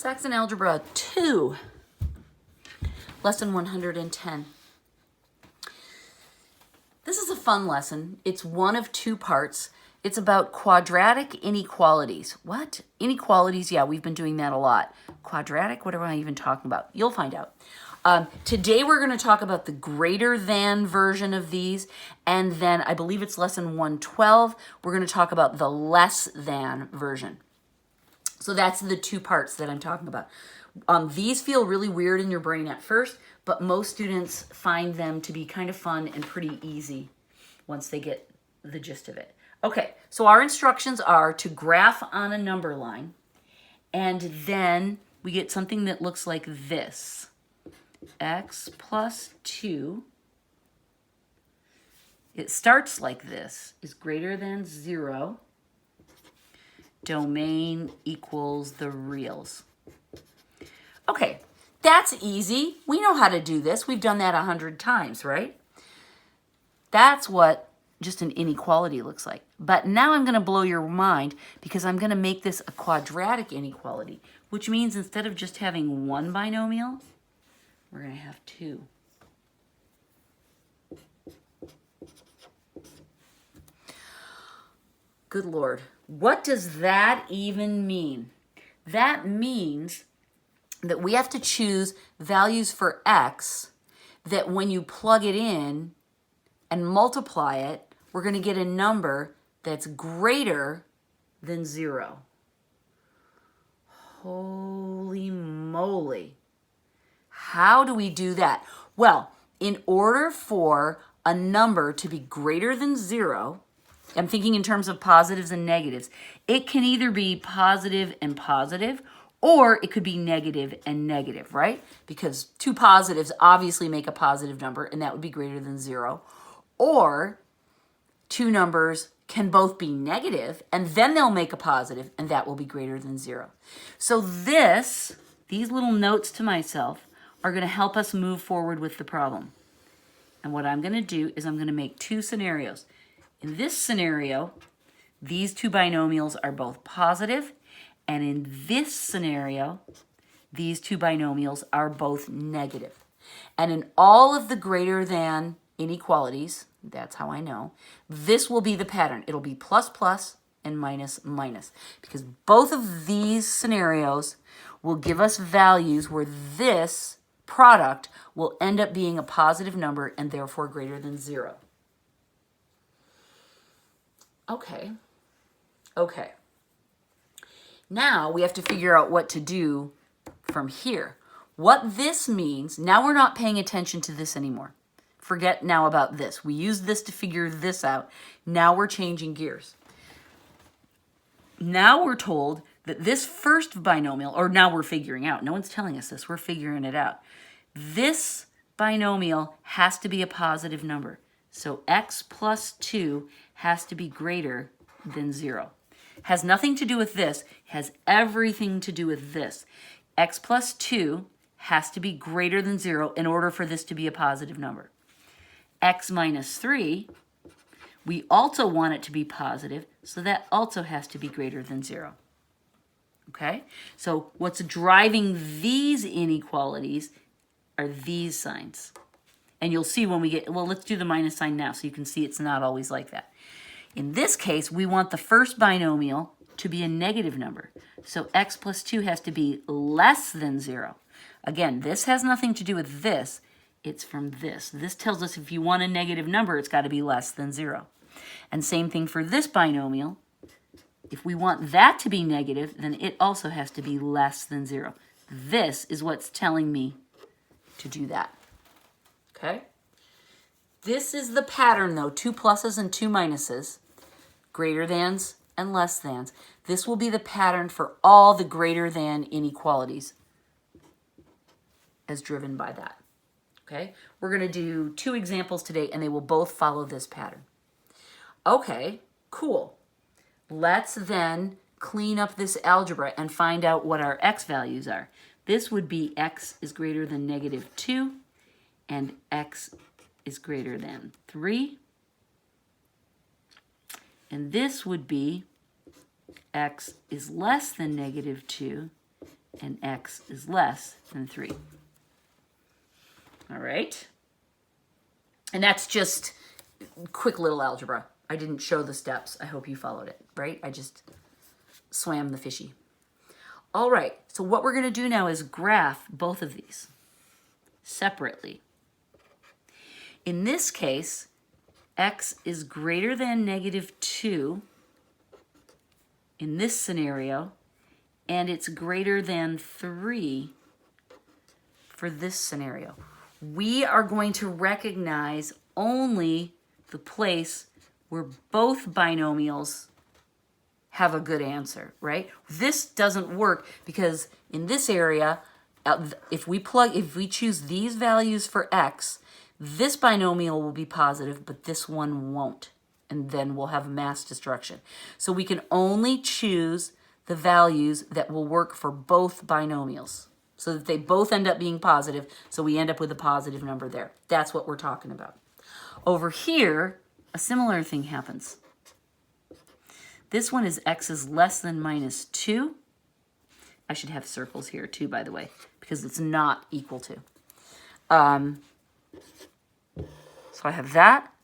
Saxon Algebra 2, lesson 110. This is a fun lesson. It's one of two parts. It's about quadratic inequalities. What? Inequalities? Yeah, we've been doing that a lot. Quadratic? What am I even talking about? You'll find out. Today we're going to talk about the greater than version of these, and then I believe it's lesson 112. We're going to talk about the less than version. So that's the two parts that I'm talking about. These feel really weird in your brain at first, but most students find them to be kind of fun and pretty easy once they get the gist of it. Okay, so our instructions are to graph on a number line, and then we get something that looks like this. X plus 2, it starts like this, is greater than 0. Domain equals the reals. Okay, that's easy. We know how to do this. We've done that 100 times, right? That's what just an inequality looks like. But now I'm going to blow your mind because I'm going to make this a quadratic inequality, which means instead of just having one binomial, we're going to have two. Good Lord. What does that even mean? That means that we have to choose values for x that when you plug it in and multiply it, we're going to get a number that's greater than 0. Holy moly. How do we do that? Well, in order for a number to be greater than 0, I'm thinking in terms of positives and negatives. It can either be positive and positive, or it could be negative and negative, right? Because two positives obviously make a positive number, and that would be greater than 0. Or two numbers can both be negative, and then they'll make a positive, and that will be greater than 0. So these little notes to myself are going to help us move forward with the problem. And what I'm going to do is I'm going to make two scenarios. In this scenario, these two binomials are both positive, and in this scenario, these two binomials are both negative. And in all of the greater than inequalities, that's how I know, this will be the pattern. It'll be plus plus and minus minus, because both of these scenarios will give us values where this product will end up being a positive number and therefore greater than 0. Okay. Now we have to figure out what to do from here. What this means, now we're not paying attention to this anymore. Forget now about this. We used this to figure this out. Now we're changing gears. Now we're told that this first binomial, or now we're figuring out, no one's telling us this, we're figuring it out. This binomial has to be a positive number. So x plus 2 has to be greater than 0. Has nothing to do with this, has everything to do with this. X plus 2 has to be greater than 0 in order for this to be a positive number. X minus 3, we also want it to be positive, so that also has to be greater than 0. Okay? So what's driving these inequalities are these signs. And you'll see when we get, well, let's do the minus sign now so you can see it's not always like that. In this case, we want the first binomial to be a negative number. So x plus 2 has to be less than 0. Again, this has nothing to do with this. It's from this. This tells us if you want a negative number, it's got to be less than 0. And same thing for this binomial. If we want that to be negative, then it also has to be less than 0. This is what's telling me to do that. Okay? This is the pattern, though. 2 pluses and 2 minuses, greater thans and less thans. This will be the pattern for all the greater than inequalities as driven by that. Okay? We're going to do 2 examples today, and they will both follow this pattern. Okay, cool. Let's then clean up this algebra and find out what our x values are. This would be x is greater than negative 2, and x is greater than 3. And this would be x is less than negative 2, and x is less than 3. All right? And that's just quick little algebra. I didn't show the steps. I hope you followed it, right? I just swam the fishy. All right, so what we're going to do now is graph both of these separately. In this case, x is greater than -2 in this scenario, and it's greater than 3 for this scenario. We are going to recognize only the place where both binomials have a good answer, right? This doesn't work because in this area, if we choose these values for x, this binomial will be positive, but this one won't. And then we'll have mass destruction. So we can only choose the values that will work for both binomials so that they both end up being positive. So we end up with a positive number there. That's what we're talking about. Over here, a similar thing happens. This one is x is less than -2. I should have circles here too, by the way, because it's not equal to. So I have that,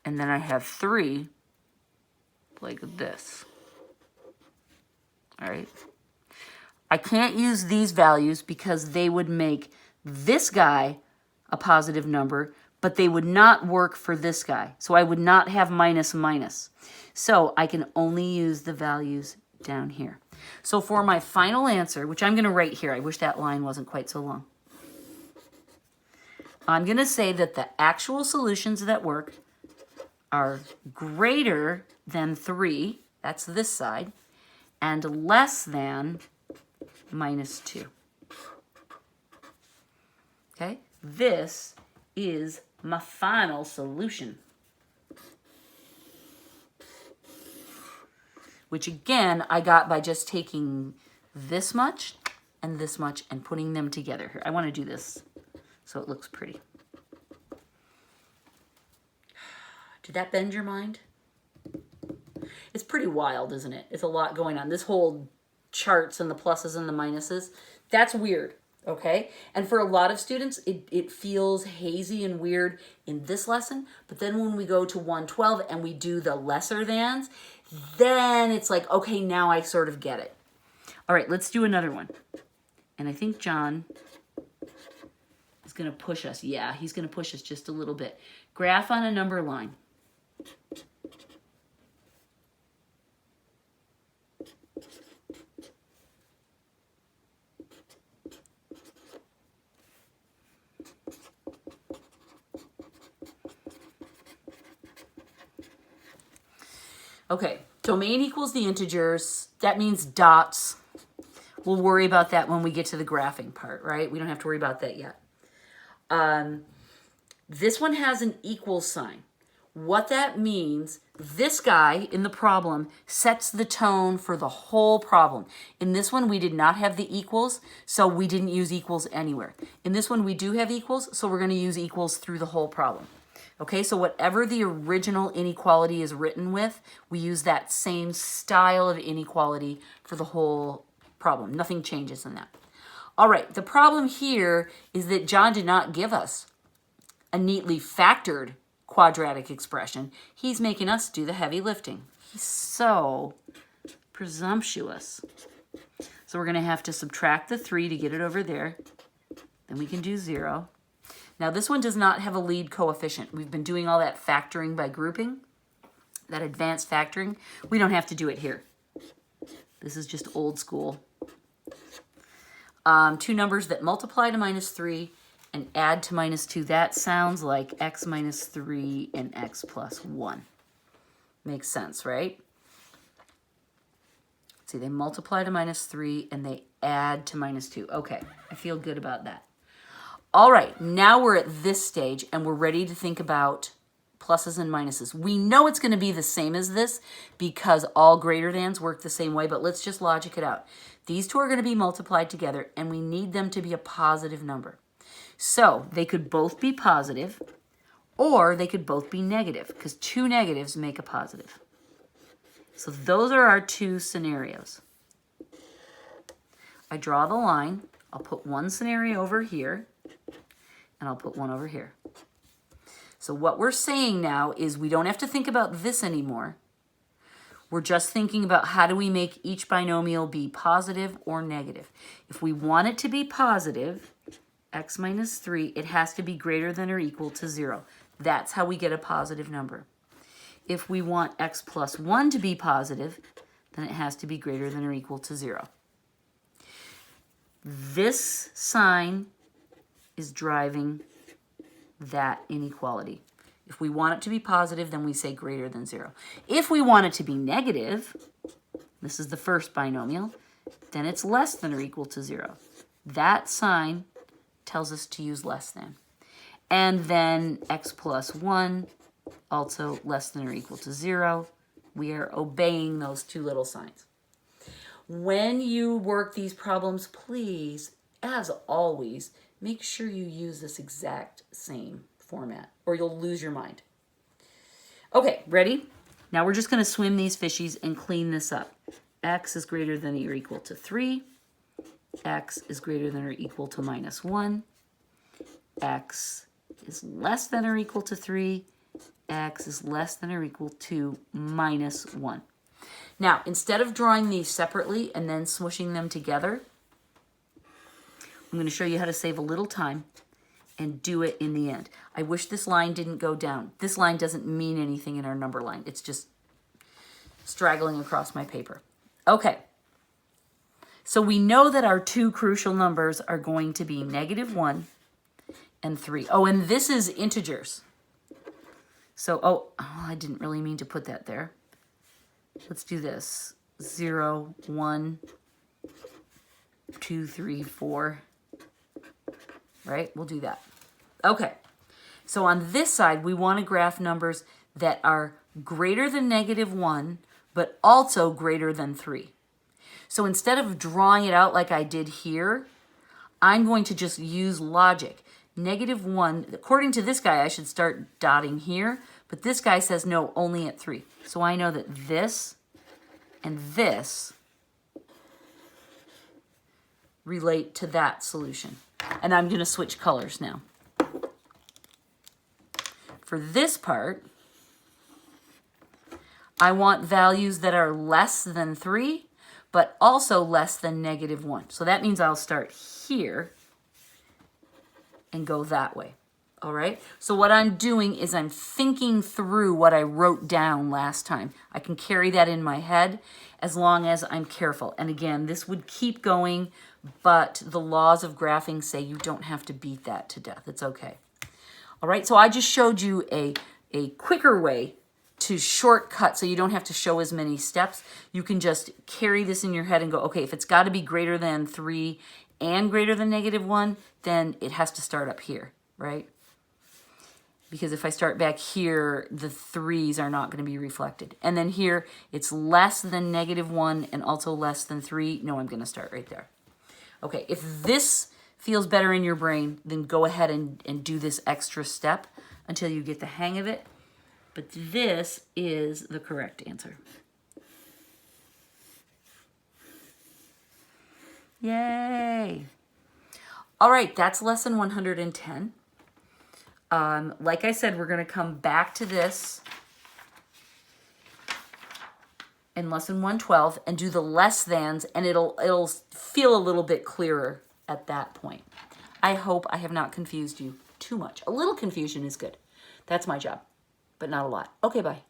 and then I have 3 like this. All right. I can't use these values because they would make this guy a positive number, but they would not work for this guy. So I would not have minus minus. So I can only use the values down here. So for my final answer, which I'm going to write here, I wish that line wasn't quite so long. I'm going to say that the actual solutions that work are greater than 3, that's this side, and less than -2. Okay, this is my final solution. Which again, I got by just taking this much and putting them together here. I want to do this so it looks pretty. Did that bend your mind? It's pretty wild, isn't it? It's a lot going on. This whole charts and the pluses and the minuses, that's weird, okay? And for a lot of students, it feels hazy and weird in this lesson, but then when we go to 112 and we do the lesser thans, then it's like, okay, now I sort of get it. All right, let's do another one. And I think John is going to push us. Yeah, he's going to push us just a little bit. Graph on a number line. Okay, domain equals the integers. That means dots. We'll worry about that when we get to the graphing part, right? We don't have to worry about that yet. This one has an equal sign. What that means, this guy in the problem sets the tone for the whole problem. In this one, we did not have the equals, so we didn't use equals anywhere. In this one, we do have equals, so we're going to use equals through the whole problem. Okay, so whatever the original inequality is written with, we use that same style of inequality for the whole problem. Nothing changes in that. All right, the problem here is that John did not give us a neatly factored quadratic expression. He's making us do the heavy lifting. He's so presumptuous. So we're going to have to subtract the 3 to get it over there. Then we can do 0. Now this one does not have a lead coefficient. We've been doing all that factoring by grouping, that advanced factoring. We don't have to do it here. This is just old school. Two numbers that multiply to -3 and add to -2. That sounds like x minus 3 and x plus 1. Makes sense, right? See, they multiply to -3 and they add to -2. Okay, I feel good about that. All right, now we're at this stage and we're ready to think about pluses and minuses. We know it's going to be the same as this because all greater thans work the same way, but let's just logic it out. These two are going to be multiplied together and we need them to be a positive number. So they could both be positive or they could both be negative because two negatives make a positive. So those are our two scenarios. I draw the line. I'll put one scenario over here, and I'll put one over here. So what we're saying now is we don't have to think about this anymore. We're just thinking about how do we make each binomial be positive or negative. If we want it to be positive, x minus 3, it has to be greater than or equal to 0. That's how we get a positive number. If we want x plus 1 to be positive, then it has to be greater than or equal to 0. This sign is driving that inequality. If we want it to be positive, then we say greater than 0. If we want it to be negative, this is the first binomial, then it's less than or equal to 0. That sign tells us to use less than. And then x plus 1, also less than or equal to 0. We are obeying those two little signs. When you work these problems, please, as always, make sure you use this exact same format or you'll lose your mind. Okay, ready? Now we're just going to swim these fishies and clean this up. X is greater than or equal to 3. X is greater than or equal to minus 1. X is less than or equal to 3. X is less than or equal to minus 1. Now, instead of drawing these separately and then smooshing them together, I'm going to show you how to save a little time and do it in the end. I wish this line didn't go down. This line doesn't mean anything in our number line. It's just straggling across my paper. Okay. So we know that our two crucial numbers are going to be -1 and 3. Oh, and this is integers. So, I didn't really mean to put that there. Let's do this. 0, 1, 2, 3, 4. Right? We'll do that. Okay. So on this side, we want to graph numbers that are greater than -1, but also greater than 3. So instead of drawing it out like I did here, I'm going to just use logic. -1, according to this guy, I should start dotting here, but this guy says no, only at 3. So I know that this and this relate to that solution. And I'm going to switch colors now. For this part, I want values that are less than 3, but also less than -1. So that means I'll start here and go that way. All right? So what I'm doing is I'm thinking through what I wrote down last time. I can carry that in my head as long as I'm careful. And again, this would keep going, but the laws of graphing say you don't have to beat that to death. It's okay. All right, so I just showed you a quicker way to shortcut so you don't have to show as many steps. You can just carry this in your head and go, okay, if it's got to be greater than 3 and greater than -1, then it has to start up here, right? Because if I start back here, the 3s are not going to be reflected. And then here, it's less than -1 and also less than 3. No, I'm going to start right there. Okay, if this feels better in your brain, then go ahead and do this extra step until you get the hang of it. But this is the correct answer. Yay! All right, that's lesson 110. Like I said, we're going to come back to this in lesson 112 and do the less thans, and it'll feel a little bit clearer at that point. I hope I have not confused you too much. A little confusion is good. That's my job, but not a lot. Okay, bye.